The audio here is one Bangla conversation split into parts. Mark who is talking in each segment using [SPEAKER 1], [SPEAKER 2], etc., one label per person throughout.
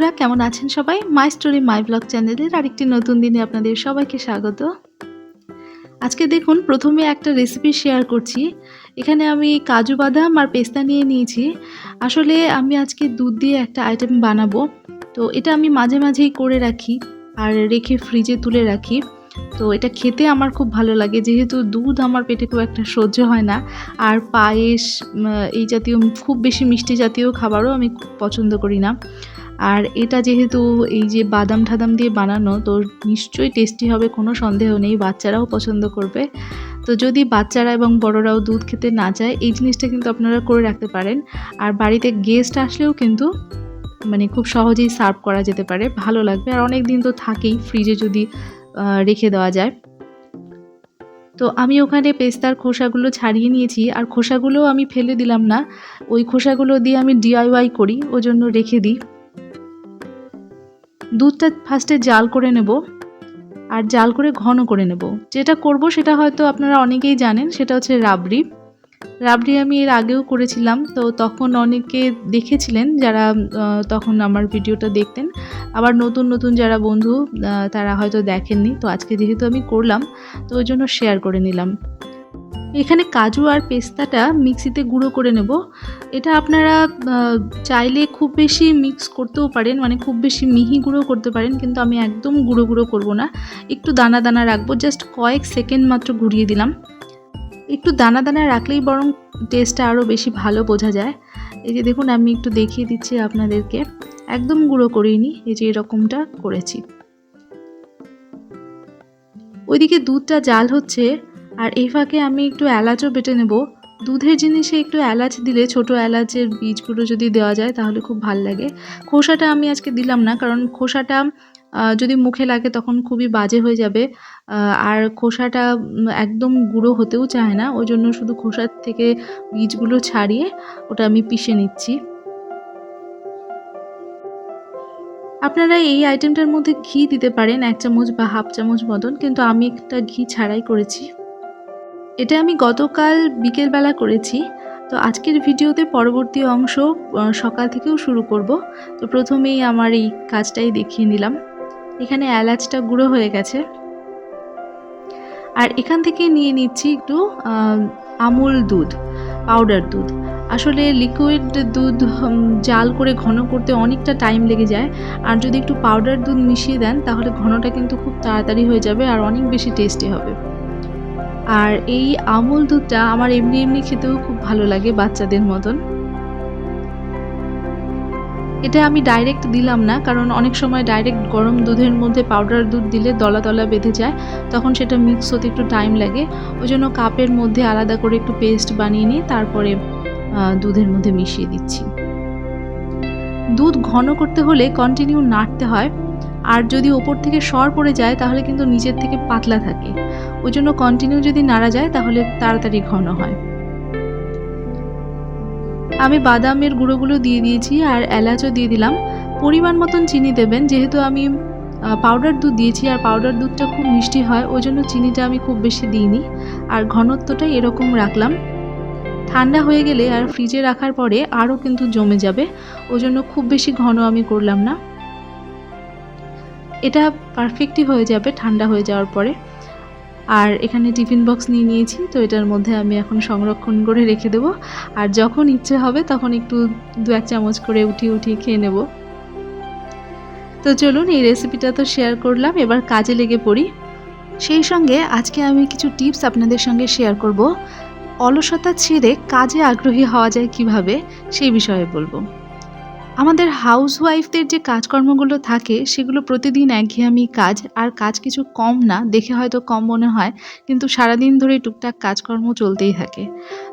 [SPEAKER 1] বন্ধুরা কেমন আছেন সবাই? মাই স্টোরি মাই ব্লগ চ্যানেলের আরেকটি নতুন দিনে আপনাদের সবাইকে স্বাগত। আজকে দেখুন প্রথমে একটা রেসিপি শেয়ার করছি। এখানে আমি কাজু বাদাম আর পেস্তা নিয়ে নিয়েছি। আসলে আমি আজকে দুধ দিয়ে একটা আইটেম বানাবো। তো এটা আমি মাঝে মাঝেই করে রাখি আর রেখে ফ্রিজে তুলে রাখি। তো এটা খেতে আমার খুব ভালো লাগে, যেহেতু দুধ আমার পেটে খুব একটা সহ্য হয় না। আর পায়েস এই জাতীয় খুব বেশি মিষ্টি জাতীয় খাবারও আমি পছন্দ করি না। আর এটা যেহেতু এই যে বাদাম ঠাদাম দিয়ে বানানো, তো নিশ্চয়ই টেস্টি হবে, কোনো সন্দেহ নেই। বাচ্চারাও পছন্দ করবে। তো যদি বাচ্চারা এবং বড়রাও দুধ খেতে না চায়, এই জিনিসটা কিন্তু আপনারা করে রাখতে পারেন। আর বাড়িতে গেস্ট আসলেও কিন্তু খুব সহজেই সার্ভ করা যেতে পারে, ভালো লাগবে। আর অনেক দিন তো থাকেই ফ্রিজে যদি রেখে দেওয়া যায়। তো আমি ওখানে পেস্তার খোসাগুলো ছাড়িয়ে নিয়েছি, আর খোসাগুলো আমি ফেলে দিলাম না, ওই খোসাগুলো দিয়ে আমি DIY করি, ওই জন্য রেখে দিই। দুধটা ফার্স্টে জাল করে নেব, আর জাল করে ঘন করে নেব। যেটা করব সেটা হয়তো আপনারা অনেকেই জানেন, সেটা হচ্ছে রাবড়ি। রাবড়ি আমি এর আগেও করেছিলাম, তো তখন অনেকে দেখেছিলেন যারা তখন আমার ভিডিওটা দেখতেন। আবার নতুন নতুন যারা বন্ধু তারা হয়তো দেখেননি। তো আজকে যেহেতু আমি করলাম, তো ওই জন্য শেয়ার করে নিলাম। এখানে কাজু আর পেস্তাটা মিক্সিতে গুঁড়ো করে নেব। এটা আপনারা চাইলে খুব বেশি মিক্স করতেও পারেন, খুব বেশি মিহি গুঁড়ো করতে পারেন, কিন্তু আমি একদম গুঁড়ো গুঁড়ো করব না, একটু দানা দানা রাখবো। জাস্ট কয়েক সেকেন্ড মাত্র ঘুরিয়ে দিলাম। একটু দানা দানা রাখলেই বরং টেস্টটা আরও বেশি ভালো বোঝা যায়। এই যে দেখুন, আমি একটু দেখিয়ে দিচ্ছি আপনাদেরকে, একদম গুঁড়ো করিনি, এই যে এরকমটা করেছি। ওইদিকে দুধটা জাল হচ্ছে, আর এই ফাঁকে আমি একটু এলাচও বেটে নেব। দুধের জিনিসে একটু এলাচ দিলে, ছোট এলাচের বীজগুলো যদি দেওয়া যায় তাহলে খুব ভালো লাগে। খোসাটা আমি আজকে দিলাম না, কারণ খোসাটা যদি মুখে লাগে তখন খুবই বাজে হয়ে যাবে। আর খোসাটা একদম গুঁড়ো হতেও চায় না, ওই জন্য শুধু খোসার থেকে বীজগুলো ছাড়িয়ে ওটা আমি পিষে নিচ্ছি। আপনারা এই আইটেমটার মধ্যে ঘি দিতে পারেন 1 চামচ বা হাফ চামচ মতন, কিন্তু আমি একটা ঘি ছাড়াই করেছি। এটা আমি গতকাল বিকেলবেলা করেছি। তো আজকের ভিডিওতে পরবর্তী অংশ সকাল থেকেও শুরু করব। তো প্রথমেই আমার এই কাজটাই দেখিয়ে নিলাম। এখানে এলাচটা গুঁড়ো হয়ে গেছে, আর এখান থেকে নিয়ে নিচ্ছি একটু আমুল দুধ, পাউডার দুধ। আসলে লিকুইড দুধ জাল করে ঘন করতে অনেকটা টাইম লেগে যায়, আর যদি একটু পাউডার দুধ মিশিয়ে দেন তাহলে ঘনটা কিন্তু খুব তাড়াতাড়ি হয়ে যাবে আর অনেক বেশি টেস্টি হবে। আর এই আমুল দুধটা আমার এমনি এমনি খেতেও খুব ভালো লাগে, বাচ্চাদের মতন। এটা আমি ডাইরেক্ট দিলাম না, কারণ অনেক সময় ডাইরেক্ট গরম দুধের মধ্যে পাউডার দুধ দিলে দলা দলা বেঁধে যায়, তখন সেটা মিক্স হতে একটু টাইম লাগে। ওই জন্য কাপের মধ্যে আলাদা করে একটু পেস্ট বানিয়ে নিয়ে তারপরে দুধের মধ্যে মিশিয়ে দিচ্ছি। দুধ ঘন করতে হলে কন্টিনিউ নাড়তে হয়, আর যদি ওপর থেকে সর পড়ে যায় তাহলে কিন্তু নিচের থেকে পাতলা থাকে। ওই জন্য কন্টিনিউ যদি নাড়া যায় তাহলে তাড়াতাড়ি ঘন হয়। আমি বাদামের গুঁড়োগুলো দিয়ে দিয়েছি, আর এলাচও দিয়ে দিলাম। পরিমাণ মতন চিনি দেবেন, যেহেতু আমি পাউডার দুধ দিয়েছি আর পাউডার দুধটা খুব মিষ্টি হয়, ওই জন্য চিনিটা আমি খুব বেশি দিইনি। আর ঘনত্বটা এরকম রাখলাম। ঠান্ডা হয়ে গেলে আর ফ্রিজে রাখার পরে আরও কিন্তু জমে যাবে, ওই জন্য খুব বেশি ঘন আমি করলাম না। এটা পারফেক্টই হয়ে যাবে ঠান্ডা হয়ে যাওয়ার পরে। আর এখানে টিফিন বক্স নিয়ে নিয়েছি, তো এটার মধ্যে আমি এখন সংরক্ষণ করে রেখে দেব। আর যখন ইচ্ছে হবে তখন একটু 2-1 চামচ করে উঠিয়ে উঠিয়ে খেয়ে নেব। তো চলুন, এই রেসিপিটা তো শেয়ার করলাম, এবার কাজে লেগে পড়ি। সেই সঙ্গে আজকে আমি কিছু টিপস আপনাদের সঙ্গে শেয়ার করব। অলসতা ছেড়ে কাজে আগ্রহী হওয়া যায় কিভাবে, সেই বিষয়ে বলবো। আমাদের হাউসওয়াইফদের যে কাজকর্মগুলো থাকে সেগুলো প্রতিদিন একঘেয়েমি কাজ, আর কাজ কিছু কম না, দেখে হয়তো কম মনে হয়, কিন্তু সারাদিন ধরে টুকটাক কাজকর্ম চলতেই থাকে।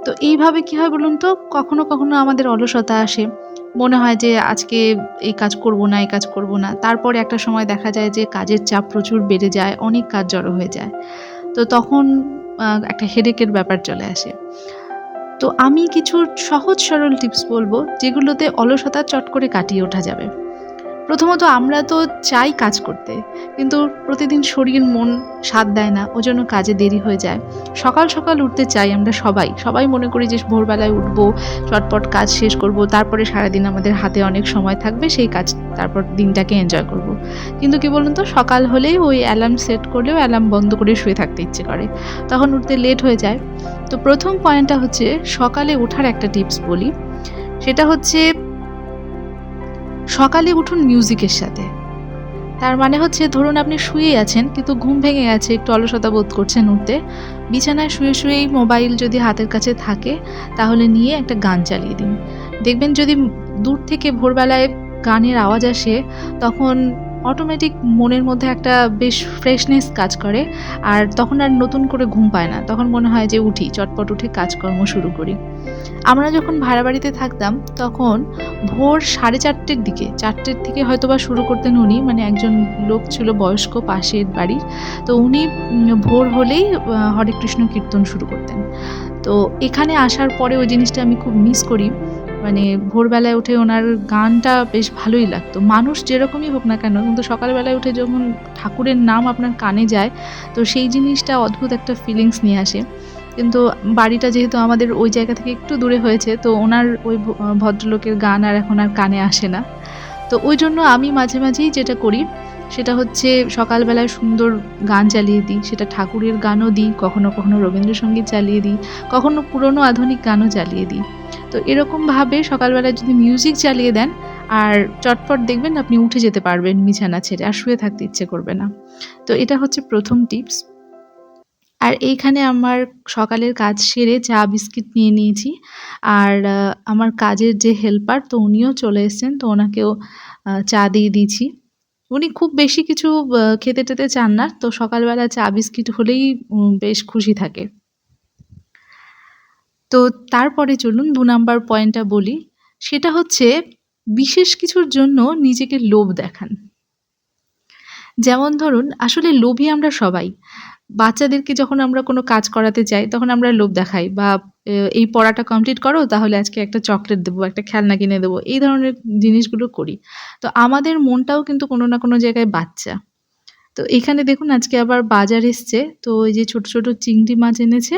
[SPEAKER 1] তো এইভাবে কী হয় বলুন তো, কখনো কখনো আমাদের অলসতা আসে, মনে হয় যে আজকে এই কাজ করব না, এই কাজ করব না। তারপরে একটা সময় দেখা যায় যে কাজের চাপ প্রচুর বেড়ে যায়, অনেক কাজ জড়ো হয়ে যায়। তো তখন একটা হেডেকের ব্যাপার চলে আসে। তো আমি কিছু সহজ সরল টিপস বলবো, যেগুলোতে অলসতা চট করে কাটিয়ে ওঠা যাবে। প্রথমত আমরা তো চাই কাজ করতে, কিন্তু প্রতিদিন শরীর মন সাথ দেয় না, ওজন্য কাজে দেরি হয়ে যায়। সকাল সকাল উঠতে চাই আমরা সবাই মনে করি যে ভোরবেলায় উঠবো, চটপট কাজ শেষ করব, তারপরে সারাদিন আমাদের হাতে অনেক সময় থাকবে, সেই কাজ তারপর দিনটাকে এনজয় করব। কিন্তু কি বলুন তো, সকাল হলেই ওই অ্যালার্ম সেট করলেও অ্যালার্ম বন্ধ করে শুয়ে থাকতে ইচ্ছে করে, তখন উঠতে লেট হয়ে যায়। তো প্রথম পয়েন্টটা হচ্ছে সকালে ওঠার একটা টিপস বলি, সেটা হচ্ছে সকালে উঠুন মিউজিকের সাথে। তার মানে হচ্ছে ধরুন আপনি শুয়েই আছেন কিন্তু ঘুম ভেঙে গেছে, একটু অলসতা বোধ করছেন উঠতে, বিছানায় শুয়েই মোবাইল যদি হাতের কাছে থাকে তাহলে নিয়ে একটা গান চালিয়ে দিন। দেখবেন যদি দূর থেকে ভোরবেলায় গানের আওয়াজ আসে, তখন অটোমেটিক মনের মধ্যে একটা বেশ ফ্রেশনেস কাজ করে, আর তখন আর নতুন করে ঘুম পায় না, তখন মনে হয় যে উঠি, চটপট উঠে কাজকর্ম শুরু করি। আমরা যখন ভাড়া বাড়িতে থাকতাম তখন ভোর 4:30-র দিকে, 4টের থেকে হয়তোবা শুরু করতেন উনি, মানে একজন লোক ছিল বয়স্ক পাশের বাড়ির, তো উনি ভোর হলেই হরে কৃষ্ণ কীর্তন শুরু করতেন। তো এখানে আসার পরে ওই জিনিসটা আমি খুব মিস করি, মানে ভোরবেলায় উঠে ওনার গানটা বেশ ভালোই লাগতো। মানুষ যেরকমই হোক না কেন, কিন্তু সকালবেলায় উঠে যখন ঠাকুরের নাম আপনার কানে যায়, তো সেই জিনিসটা অদ্ভুত একটা ফিলিংস নিয়ে আসে। কিন্তু বাড়িটা যেহেতু আমাদের ওই জায়গা থেকে একটু দূরে হয়েছে, তো ওনার ওই ভদ্রলোকের গান আর এখন আর কানে আসে না। তো ওই জন্য আমি মাঝে মাঝেই যেটা করি সেটা হচ্ছে সকালবেলায় সুন্দর গান চালিয়ে দিই, সেটা ঠাকুরের গানও দিই, কখনো কখনো রবীন্দ্রসঙ্গীত চালিয়ে দিই, কখনো পুরনো আধুনিক গানও চালিয়ে দিই। তো এরকমভাবে সকালবেলায় যদি মিউজিক চালিয়ে দেন, আর চটপট দেখবেন আপনি উঠে যেতে পারবেন বিছানা ছেড়ে, আর শুয়ে থাকতে ইচ্ছে করবে না। তো এটা হচ্ছে প্রথম টিপস। আর এইখানে আমার সকালের কাজ সেরে চা বিস্কিট নিয়ে নিয়েছি। আর আমার কাজের যে হেল্পার, তো উনিও চলে এসেছেন, তো ওনাকেও চা দিয়ে দিয়েছি। উনি খুব বেশি কিছু খেতে-টেতে চান না, তো সকালবেলা চা বিস্কিট হলেই বেশ খুশি থাকে। তো তারপরে চলুন ২ নাম্বার পয়েন্টটা বলি, সেটা হচ্ছে বিশেষ কিছুর জন্য নিজেকে লোভ দেখান। যেমন ধরুন, আসলে লোভী আমরা সবাই। বাচ্চাদেরকে যখন আমরা কোনো কাজ করাতে চাই, তখন আমরা লোভ দেখাই, বা এই পড়াটা কমপ্লিট করো, তাহলে আজকে একটা চকলেট দেবো, একটা খেলনা কিনে দেবো। এই ধরনের জিনিসগুলো করি। তো আমাদের মনটাও কিন্তু কোনো না কোনো জায়গায় বাচ্চা। তো এখানে দেখুন আজকে আবার বাজার এসছে। তো এই যে ছোট, ছোট চিংড়ি মাছ এনেছে।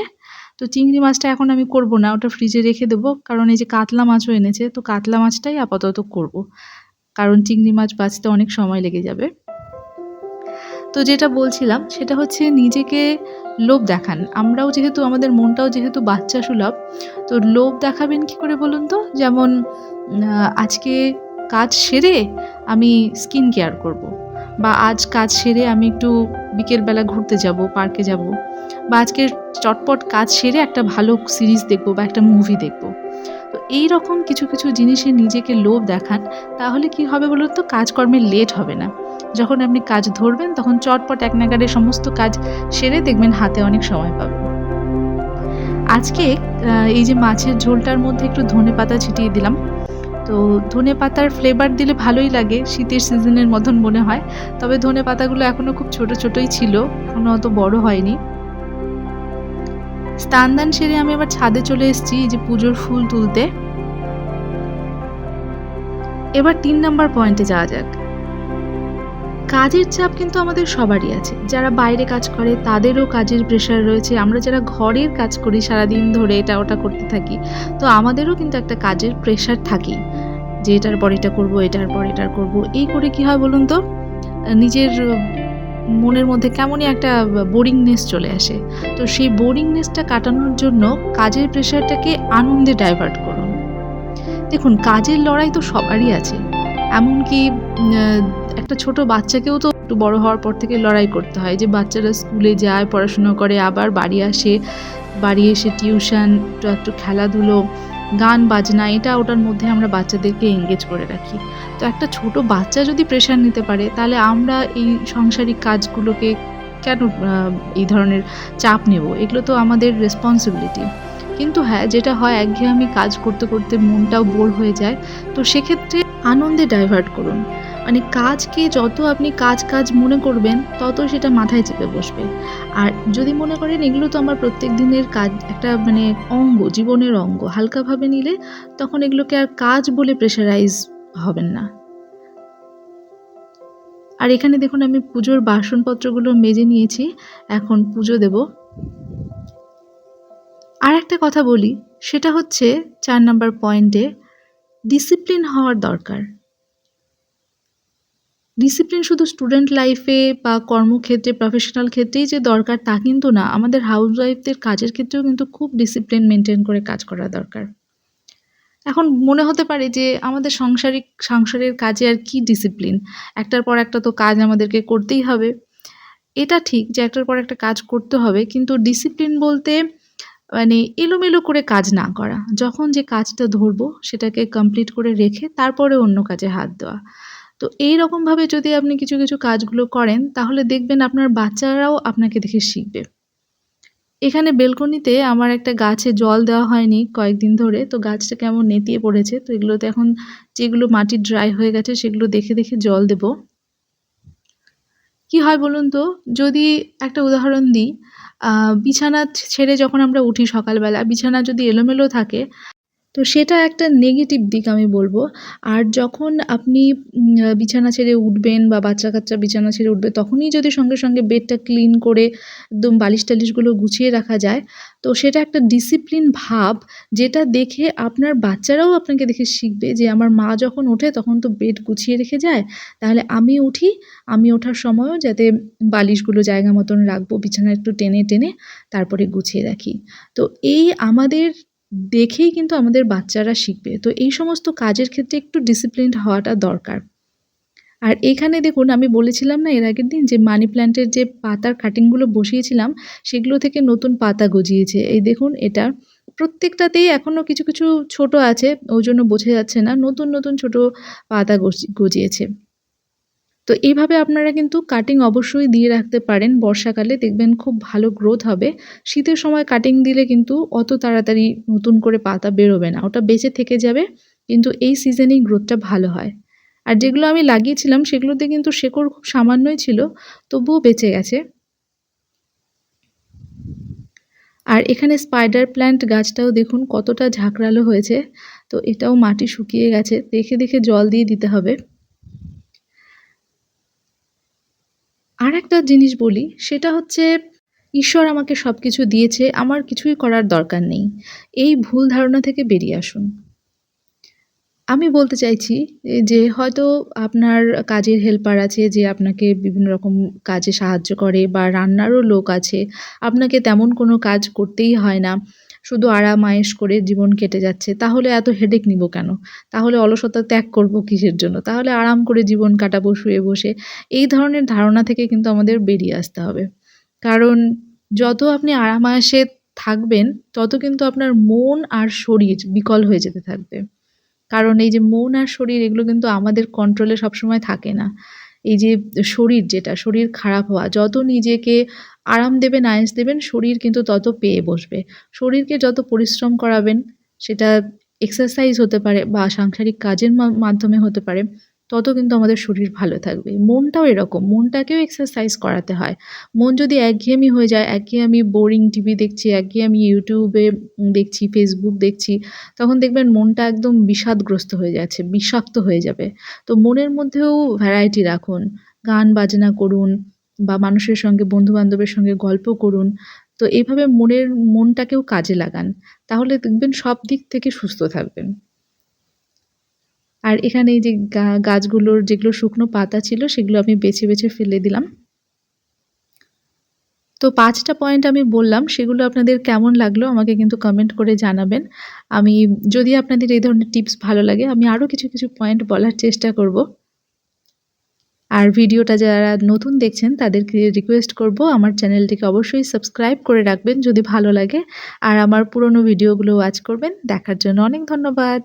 [SPEAKER 1] তো চিংড়ি মাছটা এখন আমি করব না, ওটা ফ্রিজে রেখে দেবো। কারণ এই যে কাতলা মাছও এনেছে, তো কাতলা মাছটাই আপাতত করব। কারণ চিংড়ি মাছ বাছতে অনেক সময় লেগে যাবে। তো যেটা বলছিলাম সেটা হচ্ছে নিজেকে লোভ দেখান। আমরাও যেহেতু, আমাদের মনটাও যেহেতু বাচ্চা সুলভ, তো লোভ দেখাবেন কি করে বলুন তো? যেমন আজকে কাজ সেরে আমি স্কিন কেয়ার করব, বা আজ কাজ সেরে আমি একটু বিকেলবেলা ঘুরতে যাব, পার্কে যাব, বা আজকে চটপট কাজ সেরে একটা ভালো সিরিজ দেখব বা একটা মুভি দেখব। তো এইরকম কিছু, কিছু জিনিসে নিজেকে লোভ দেখান, তাহলে কি হবে বলুন তো? কাজকর্মে লেট হবে না। যখন আপনি কাজ ধরবেন তখন চটপট এক নাগাড়ে সমস্ত কাজ সেরে দেখবেন হাতে অনেক সময় পাবেন। আজকে এই যে মাছের ঝোলটার মধ্যে একটু ধনেপাতা ছিটিয়ে দিলাম। তো ধনেপাতার ফ্লেভার দিলে ভালোই লাগে, শীতের সিজনের মতন মনে হয়। তবে ধনেপাতাগুলো এখনো খুব ছোট, ছোটই ছিল, এখনো অত বড় হয়নি। স্নান-দান সেরে আমি আবার ছাদে চলে এসেছি এই যে পুজোর ফুল তুলতে। এবার ৩ নাম্বার পয়েন্টে যাওয়া যাক। কাজের চাপ কিন্তু আমাদের সবারই আছে। যারা বাইরে কাজ করে তাদেরও কাজের প্রেশার রয়েছে। আমরা যারা ঘরের কাজ করি সারাদিন ধরে এটা ওটা করতে থাকি, তো আমাদেরও কিন্তু একটা কাজের প্রেশার থাকেই। যে এটার পর এটা করব, এটার পর এটা করব। এই করে কি হয় বলুন তো? নিজের মনের মধ্যে কেমনই একটা বোরিংনেস চলে আসে। তো সেই বোরিংনেসটা কাটানোর জন্য কাজের প্রেশারটাকে আনন্দে ডাইভার্ট করুন। দেখুন, কাজের লড়াই তো সবারই আছে। এমনকি আ একটা ছোট বাচ্চাকেও তো একটু বড় হওয়ার পর থেকে লড়াই করতে হয়। যে বাচ্চারা স্কুলে যায়, পড়াশোনা করে, আবার বাড়ি আসে। বাড়ি এসে টিউশন, একটু খেলাধুলো, গান বাজনা, এটা ওটার মধ্যে আমরা বাচ্চাদেরকে এনগেজ করে রাখি। তো একটা ছোট বাচ্চা যদি প্রেশার নিতে পারে, তাহলে আমরা এই সাংসারিক কাজগুলোকে কেন এই ধরনের চাপ নেব? এগুলো তো আমাদের রেসপন্সিবিলিটি। কিন্তু হ্যাঁ, যেটা হয় একঘেয়েমি কাজ করতে, করতে মনটাও বোর হয়ে যায়। তো সেক্ষেত্রে আনন্দে ডাইভার্ট করুন। মানে কাজকে যত আপনি কাজ মনে করবেন, তত সেটা মাথায় চেপে বসবে। আর যদি মনে করেন এগুলো তো আমার প্রত্যেক দিনের কাজ, একটা মানে অঙ্গ, জীবনের অঙ্গ, হালকাভাবে নিলে তখন এগুলোকে আর কাজ বলে প্রেশারাইজ হবেন না। আর এখানে দেখুন আমি পুজোর বাসনপত্রগুলো মেজে নিয়েছি, এখন পুজো দেব। আর একটা কথা বলি, সেটা হচ্ছে 4 নাম্বার পয়েন্টে ডিসিপ্লিন হওয়ার দরকার। ডিসিপ্লিন শুধু স্টুডেন্ট লাইফে বা কর্মক্ষেত্রে, প্রফেশনাল ক্ষেত্রেই যে দরকার তা কিন্তু না। আমাদের হাউসওয়াইফদের কাজের ক্ষেত্রেও কিন্তু খুব ডিসিপ্লিন মেইনটেইন করে কাজ করা দরকার। এখন মনে হতে পারে যে আমাদের সংসারের কাজে আর কি ডিসিপ্লিন? একটার পর একটা তো কাজ আমাদেরকে করতেই হবে। এটা ঠিক যে একটার পর একটা কাজ করতে হবে, কিন্তু ডিসিপ্লিন বলতে মানে এলোমেলো করে কাজ না করা। যখন যে কাজটা ধরবো সেটাকে কমপ্লিট করে রেখে তারপরে অন্য কাজে হাত দেওয়া। তো এইরকমভাবে যদি আপনি কিছু, কিছু কাজগুলো করেন তাহলে দেখবেন আপনার বাচ্চারাও আপনাকে দেখে শিখবে। এখানে বেলকনিতে আমার একটা গাছে জল দেওয়া হয়নি কয়েকদিন ধরে। তো গাছটা কেমন নেতিয়ে পড়েছে। তো এগুলোতে এখন যেগুলো মাটি ড্রাই হয়ে গেছে সেগুলো দেখে, দেখে জল দেব। কি হয় বলুন তো? যদি একটা উদাহরণ দিই, আ বিছানা ছেড়ে যখন আমরা উঠি সকালবেলা, বিছানা যদি এলোমেলো থাকে, তো সেটা একটা নেগেটিভ দিক আমি বলব। আর যখন আপনি বিছানা ছেড়ে উঠবেন বা বাচ্চা-কাচ্চা বিছানা ছেড়ে উঠবে, তখনই যদি সঙ্গে, সঙ্গে বেডটা ক্লিন করে একদম বালিশ-টালিশগুলো গুছিয়ে রাখা যায়, তো সেটা একটা ডিসিপ্লিন ভাব, যেটা দেখে আপনার বাচ্চারাও আপনাকে দেখে শিখবে যে আমার মা যখন ওঠে তখন তো বেড গুছিয়ে রেখে যায়। তাহলে আমি উঠি, আমি ওঠার সময়ও যাতে বালিশগুলো জায়গা মতন রাখবো, বিছানা একটু টেনে, টেনে তারপরে গুছিয়ে রাখি। তো এই আমাদের দেখেই কিন্তু আমাদের বাচ্চারা শিখবে। তো এই সমস্ত কাজের ক্ষেত্রে একটু ডিসিপ্লিনড হওয়াটা দরকার। আর এখানে দেখুন আমি বলেছিলাম না এর আগের দিন যে মানি প্ল্যান্টের যে পাতার কাটিংগুলো বসিয়েছিলাম, সেগুলো থেকে নতুন পাতা গজিয়েছে। এই দেখুন এটা প্রত্যেকটাতেই এখনো কিছু, কিছু ছোট আছে, ওইজন্য বোঝা যাচ্ছে না। নতুন, নতুন ছোট পাতা গজিয়েছে। তো এইভাবে আপনারা কিন্তু কাটিং অবশ্যই দিয়ে রাখতে পারেন বর্ষাকালে, দেখবেন খুব ভালো গ্রোথ হবে। শীতের সময় কাটিং দিলে কিন্তু অত তাড়াতাড়ি নতুন করে পাতা বেরোবে না, ওটা বেঁচে থেকে যাবে, কিন্তু এই সিজনেই গ্রোথটা ভালো হয়। আর যেগুলো আমি লাগিয়েছিলাম সেগুলোতে কিন্তু শেকড় খুব সামান্যই ছিল, তবুও বেঁচে গেছে। আর এখানে স্পাইডার প্ল্যান্ট গাছটাও দেখুন কতটা ঝাঁকড়ালো হয়েছে। তো এটাও মাটি শুকিয়ে গেছে, দেখে, দেখে জল দিয়ে দিতে হবে। আরেকটা জিনিস বলি, সেটা হচ্ছে ঈশ্বর আমাকে সবকিছু দিয়েছে, আমার কিছুই করার দরকার নেই। এই ভুল ধারণা থেকে বেরিয়ে আসুন। আমি বলতে চাইছি যে হয়তো আপনার কাজের হেল্পার আছে যে আপনাকে বিভিন্ন রকম কাজে সাহায্য করে, বা রান্নারও লোক আছে। আপনাকে তেমন কোনো কাজ করতেই হয় না। শুধু আরাম-আয়েশ করে জীবন কেটে যাচ্ছে। তাহলে এত হেডেক নিবো কেন? তাহলে অলসতা ত্যাগ করব কিসের জন্য? তাহলে আরাম করে জীবন কাটাবো শুয়ে বসে। এই ধরনের ধারণা থেকে কিন্তু আমাদের বেরিয়ে আসতে হবে। কারণ যত আপনি আরাম-আয়েশে থাকবেন, তত কিন্তু আপনার মন আর শরীর বিকল হয়ে যেতে থাকবে। কারণ এই যে মন আর শরীর এগুলো কিন্তু আমাদের কন্ট্রোলে সবসময় থাকে না। এই যে শরীর যেটা, শরীর খারাপ হওয়া, যত নিজেকে আরাম দেবেন, আয়েশ দেবেন, শরীর কিন্তু তত পেয়ে বসবে। শরীরকে যত পরিশ্রম করাবেন, সেটা এক্সারসাইজ হতে পারে বা সাংসারিক কাজের মাধ্যমে হতে পারে, তত কিন্তু আমাদের শরীর ভালো থাকবে। মনটাও এরকম, মনটাকেও এক্সারসাইজ করাতে হয়। মন যদি একঘেয়েমি হয়ে যায়, একঘেয়েমি বোরিং টিভি দেখছি, একঘেয়েমি YouTube এ দেখছি, Facebook দেখছি, তখন দেখবেন মনটা একদম বিষাদগ্রস্ত হয়ে যাচ্ছে, বিষাক্ত হয়ে যাবে। তো মনের মধ্যেও ভ্যারাইটি রাখুন। গান বাজনা করুন, বা মানুষের সঙ্গে বন্ধু-বান্ধবের সঙ্গে গল্প করুন। তো এভাবে মনটাকেও কাজে লাগান। তাহলে দেখবেন সব দিক থেকে সুস্থ থাকবেন। আর এখানে এই যে গাছগুলোর যেগুলো শুকনো পাতা ছিল সেগুলো আমি বেছে, বেছে ফেলে দিলাম। তো ৫ টা পয়েন্ট আমি বললাম, সেগুলো আপনাদের কেমন লাগলো আমাকে কিন্তু কমেন্ট করে জানাবেন। আমি যদি আপনাদের এই ধরনের টিপস ভালো লাগে, আমি আরও কিছু, কিছু পয়েন্ট বলার চেষ্টা করব। আর ভিডিওটা যারা নতুন দেখছেন তাদেরকে রিকোয়েস্ট করব আমার চ্যানেলটিকে অবশ্যই সাবস্ক্রাইব করে রাখবেন যদি ভালো লাগে। আর আমার পুরনো ভিডিওগুলো ওয়াচ করবেন। দেখার জন্য অনেক ধন্যবাদ।